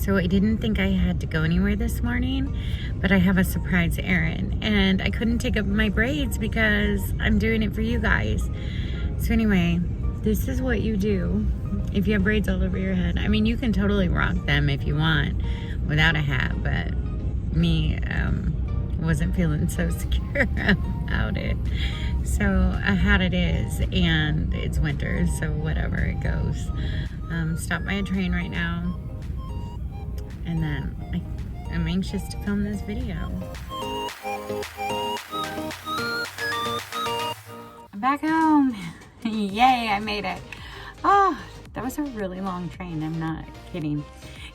So I didn't think I had to go anywhere this morning, but I have a surprise errand, and I couldn't take up my braids because I'm doing it for you guys. So anyway, this is what you do if you have braids all over your head. I mean, you can totally rock them if you want without a hat, but me wasn't feeling so secure about it. So a hat it is, and it's winter, so whatever, it goes. Stop by a train right now, and then I'm anxious to film this video. I'm back home. Yay, I made it. Oh, that was a really long train. I'm not kidding.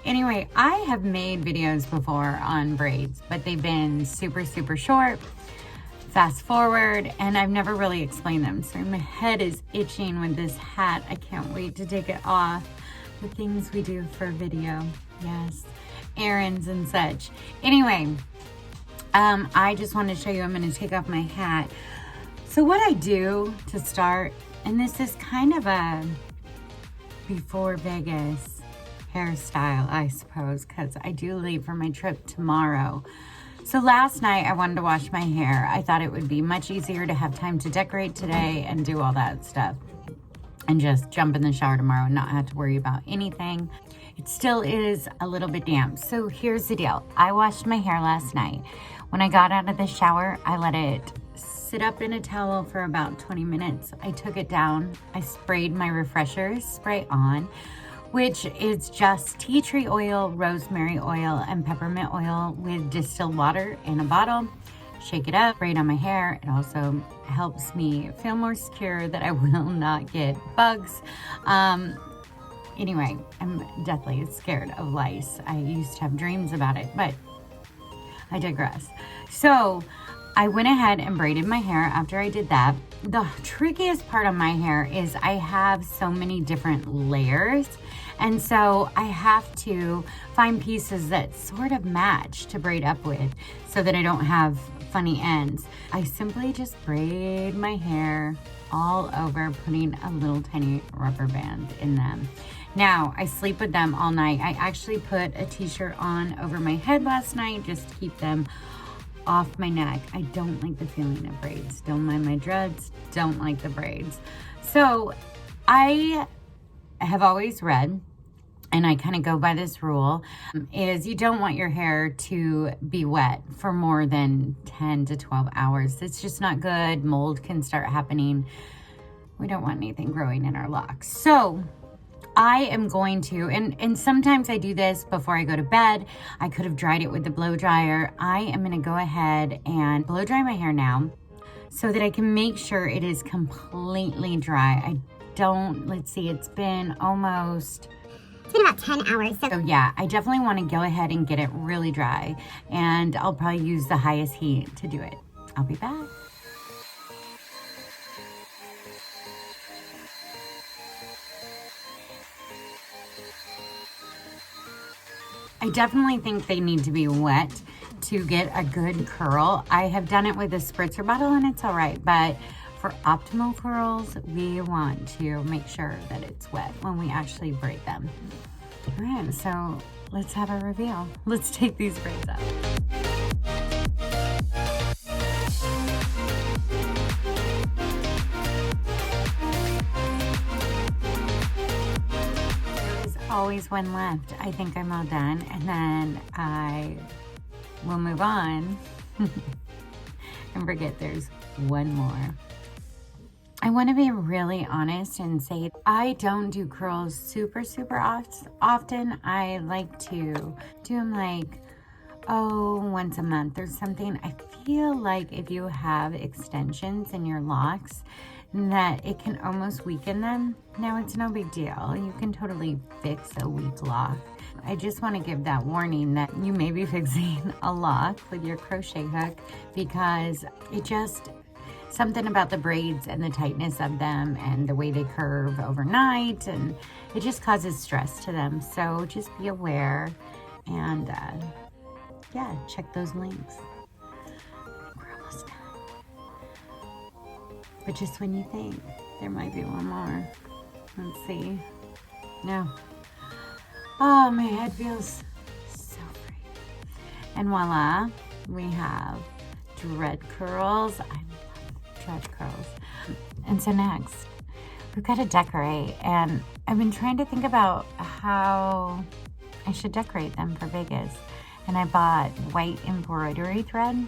Anyway, I have made videos before on braids, but they've been super, super short, fast forward, and I've never really explained them. So my head is itching with this hat. I can't wait to take it off. The things we do for video. Yes, errands and such. Anyway, I just wanted to show you, I'm going to take off my hat. So what I do to start, and this is kind of a before Vegas hairstyle, I suppose, because I do leave for my trip tomorrow. So last night I wanted to wash my hair. I thought it would be much easier to have time to decorate today and do all that stuff and just jump in the shower tomorrow and not have to worry about anything. It still is a little bit damp. So here's the deal. I washed my hair last night. When I got out of the shower, I let it sit up in a towel for about 20 minutes. I took it down. I sprayed my refresher spray on, which is just tea tree oil, rosemary oil, and peppermint oil with distilled water in a bottle. Shake it up, spray it on my hair. It also helps me feel more secure that I will not get bugs. Anyway, I'm deathly scared of lice. I used to have dreams about it, but I digress. So I went ahead and braided my hair after I did that. The trickiest part of my hair is I have so many different layers, and so I have to find pieces that sort of match to braid up with so that I don't have funny ends. I simply just braid my hair all over, putting a little tiny rubber band in them. Now, I sleep with them all night. I actually put a t-shirt on over my head last night just to keep them off my neck. I don't like the feeling of braids. Don't mind my dreads, don't like the braids. So I have always read, and I kind of go by this rule, is you don't want your hair to be wet for more than 10 to 12 hours. It's just not good. Mold can start happening. We don't want anything growing in our locks. So I am going to, and sometimes I do this before I go to bed. I could have dried it with the blow dryer. I am going to go ahead and blow dry my hair now so that I can make sure it is completely dry. Let's see, it's been about 10 hours. So yeah, I definitely want to go ahead and get it really dry, and I'll probably use the highest heat to do it. I'll be back. I definitely think they need to be wet to get a good curl. I have done it with a spritzer bottle and it's all right, but for optimal curls, we want to make sure that it's wet when we actually braid them. All right, so let's have a reveal. Let's take these braids out. Always one left. I think I'm all done, and then I will move on and forget there's one more. I want to be really honest and say I don't do curls super often. I like to do them like once a month or something. I feel like if you have extensions in your locks, that it can almost weaken them. Now, it's no big deal. You can totally fix a weak lock. I just want to give that warning that you may be fixing a lock with your crochet hook, because it just, something about the braids and the tightness of them and the way they curve overnight, and it just causes stress to them. So just be aware, and yeah, check those links. We're almost done. But just when you think there might be one more. Let's see. No. Oh, my head feels And voila, we have dread curls. I love dread curls. And so next, we've got to decorate. And I've been trying to think about how I should decorate them for Vegas. And I bought white embroidery thread.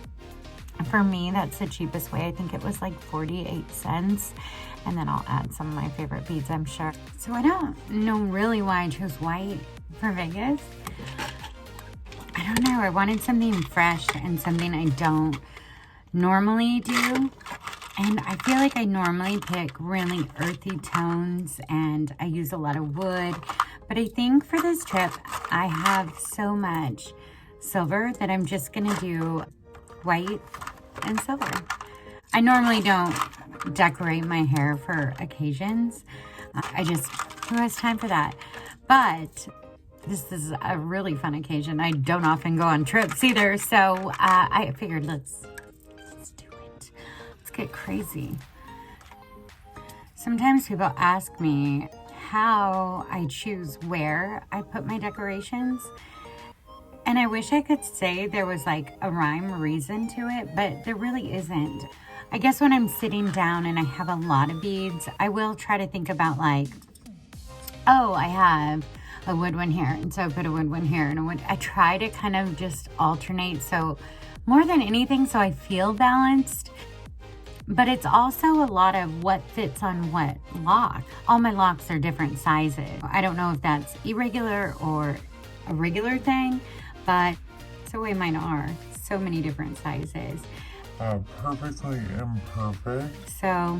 For me, that's the cheapest way. I think it was like 48 cents. And then I'll add some of my favorite beads, I'm sure. So I don't know really why I chose white for Vegas. I don't know. I wanted something fresh and something I don't normally do. And I feel like I normally pick really earthy tones and I use a lot of wood. But I think for this trip, I have so much silver that I'm just gonna do white and silver. I normally don't decorate my hair for occasions. Who has time for that? But this is a really fun occasion. I don't often go on trips either. So I figured let's do it. Let's get crazy. Sometimes people ask me how I choose where I put my decorations. And I wish I could say there was like a rhyme or reason to it, but there really isn't. I guess when I'm sitting down and I have a lot of beads, I will try to think about like, oh, I have a wood one here, and so I put a wood one here, and I try to kind of just alternate, so more than anything, so I feel balanced. But it's also a lot of what fits on what lock. All my locks are different sizes. I don't know if that's irregular or a regular thing, but it's the way mine are. So many different sizes. Perfectly imperfect. So,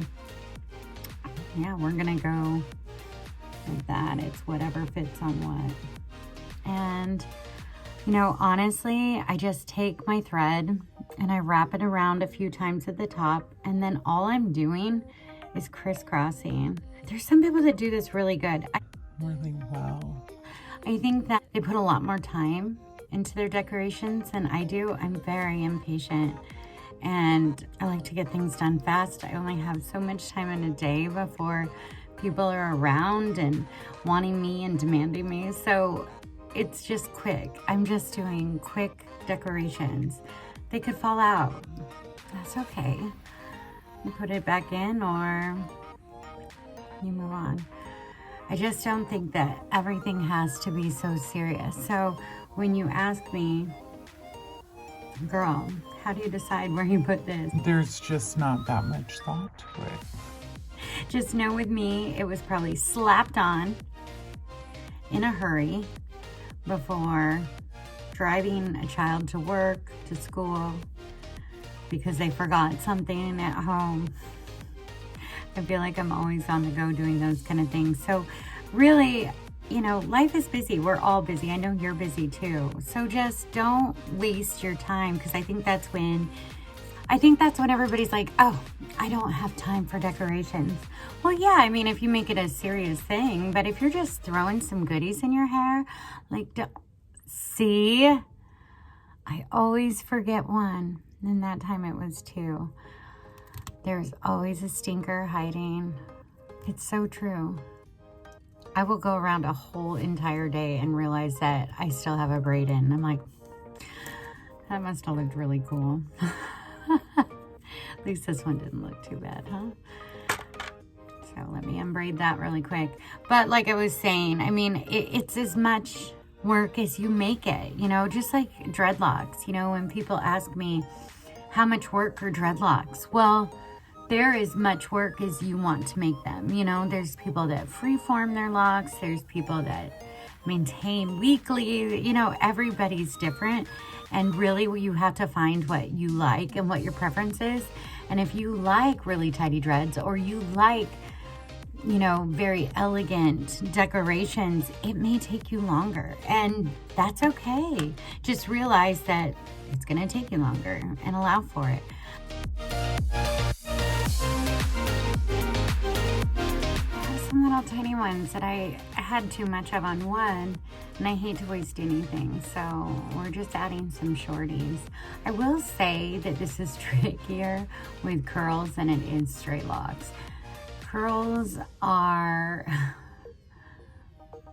yeah, we're gonna go with that. It's whatever fits on what. And, you know, honestly, I just take my thread and I wrap it around a few times at the top, and then all I'm doing is crisscrossing. There's some people that do this really good. Really well. I think that they put a lot more time into their decorations than I do. I'm very impatient and I like to get things done fast. I only have so much time in a day before people are around and wanting me and demanding me. So it's just quick. I'm just doing quick decorations. They could fall out. That's okay. You put it back in or you move on. I just don't think that everything has to be so serious. So when you ask me, girl, how do you decide where you put this? There's just not that much thought to it. Just know with me, it was probably slapped on in a hurry before driving a child to work, to school, because they forgot something at home. I feel like I'm always on the go doing those kind of things. So really, you know, life is busy. We're all busy. I know you're busy too. So just don't waste your time, because I think that's when everybody's like, oh, I don't have time for decorations. Well, yeah, I mean, if you make it a serious thing, but if you're just throwing some goodies in your hair, like, see, I always forget one. And that time it was two. There's always a stinker hiding. It's so true. I will go around a whole entire day and realize that I still have a braid in. I'm like, that must have looked really cool. At least this one didn't look too bad, huh? So let me unbraid that really quick. But like I was saying, I mean, it's as much work as you make it, you know, just like dreadlocks. You know, when people ask me how much work are dreadlocks, well, they're as much work as you want to make them. You know, there's people that freeform their locks. There's people that maintain weekly. You know, everybody's different. And really, you have to find what you like and what your preference is. And if you like really tidy dreads, or you like, you know, very elegant decorations, it may take you longer. And that's okay. Just realize that it's going to take you longer and allow for it. Some little tiny ones that I had too much of on one, and I hate to waste anything, so we're just adding some shorties. I will say that this is trickier with curls than it is straight locks. Curls are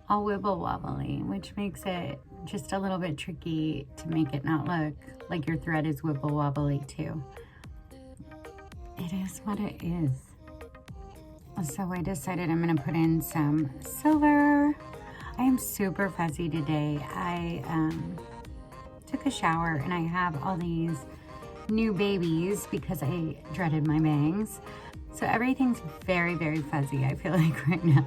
all wibble wobbly, which makes it just a little bit tricky to make it not look like your thread is wibble wobbly too. It is what it is. So I decided I'm gonna put in some silver. I am super fuzzy today. I took a shower and I have all these new babies because I dreaded my bangs. So everything's very, very fuzzy, I feel like right now.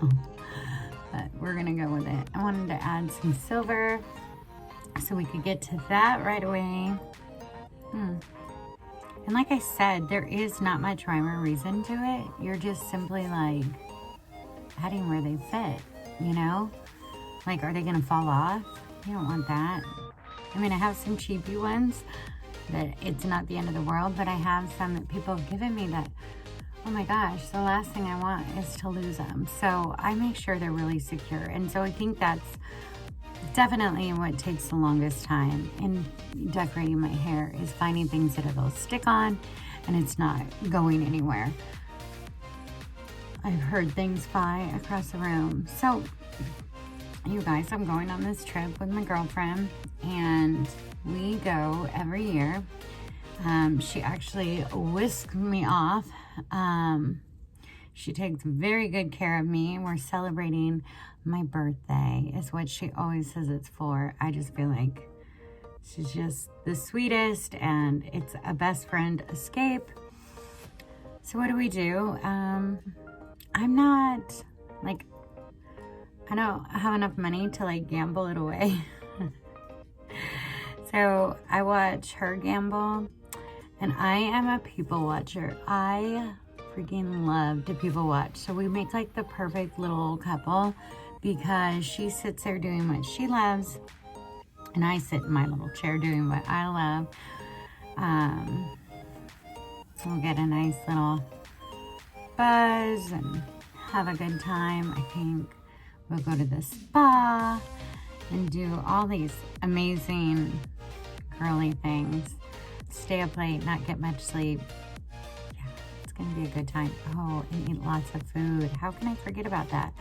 But we're gonna go with it. I wanted to add some silver so we could get to that right away. And like I said, there is not much rhyme or reason to it. You're just simply like adding where they fit, you know? Like, are they gonna fall off? You don't want that. I mean, I have some cheapy ones that it's not the end of the world, but I have some that people have given me that, oh my gosh, the last thing I want is to lose them. So I make sure they're really secure. And so I think that's definitely what takes the longest time in decorating my hair, is finding things that it'll stick on and it's not going anywhere. I've heard things fly across the room. So you guys, I'm going on this trip with my girlfriend and we go every year. She actually whisked me off. She takes very good care of me. We're celebrating my birthday, is what she always says it's for. I just feel like she's just the sweetest and it's a best friend escape. So what do we do? I'm not like, I don't have enough money to like gamble it away. So I watch her gamble and I am a people watcher. I freaking love to people watch. So we make like the perfect little couple because she sits there doing what she loves and I sit in my little chair doing what I love. We'll get a nice little buzz and have a good time. I think we'll go to the spa and do all these amazing girly things. Stay up late, not get much sleep. Yeah, it's gonna be a good time. Oh, and eat lots of food. How can I forget about that?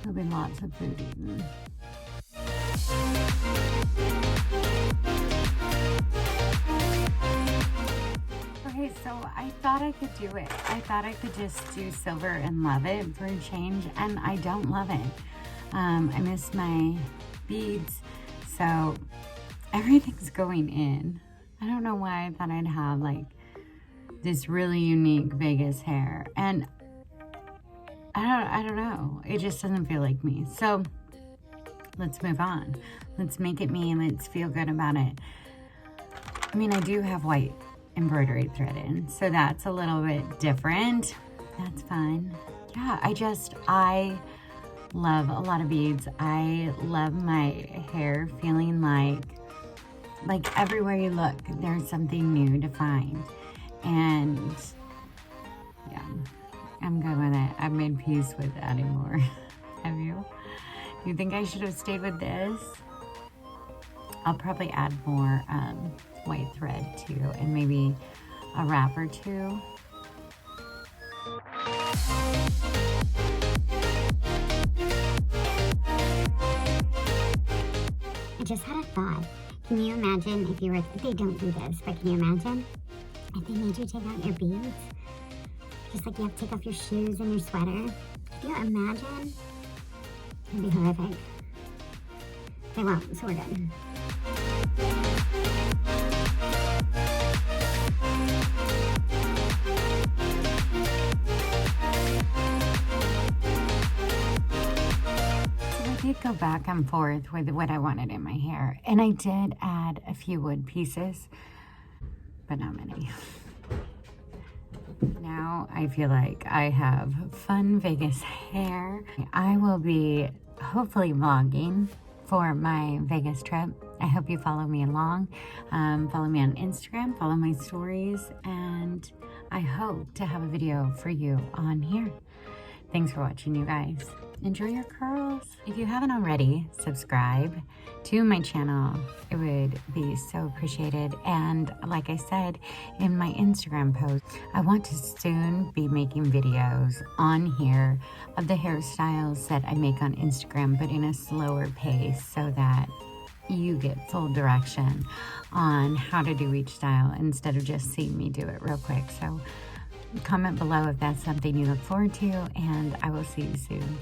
There'll be lots of food eaten. Okay, so I thought I could do it. I thought I could just do silver and love it for a change, and I don't love it. I miss my beads, so everything's going in. I don't know why I thought I'd have like this really unique Vegas hair, and I don't know. It just doesn't feel like me. So let's move on. Let's make it me and let's feel good about it. I mean, I do have white embroidery thread in, so that's a little bit different. That's fine. Yeah, I love a lot of beads. I love my hair feeling like everywhere you look, there's something new to find. And yeah, I'm good with it. I've made peace with adding more. Have you? You think I should have stayed with this? I'll probably add more white thread too, and maybe a wrap or two. I just had a thought. Can you imagine if you were, they don't do this, but can you imagine if they made you take out your beads? Just like you have to take off your shoes and your sweater. Can you imagine? It'd be horrific. They won't, so we're good. I did go back and forth with what I wanted in my hair, and I did add a few wood pieces, but not many. Now I feel like I have fun Vegas hair. I will be hopefully vlogging for my Vegas trip. I hope you follow me along. Follow me on Instagram, follow my stories, and I hope to have a video for you on here. Thanks for watching, you guys. Enjoy your curls. If you haven't already, subscribe to my channel. It would be so appreciated. And like I said in my Instagram post, I want to soon be making videos on here of the hairstyles that I make on Instagram, but in a slower pace so that you get full direction on how to do each style instead of just seeing me do it real quick. So comment below if that's something you look forward to, and I will see you soon.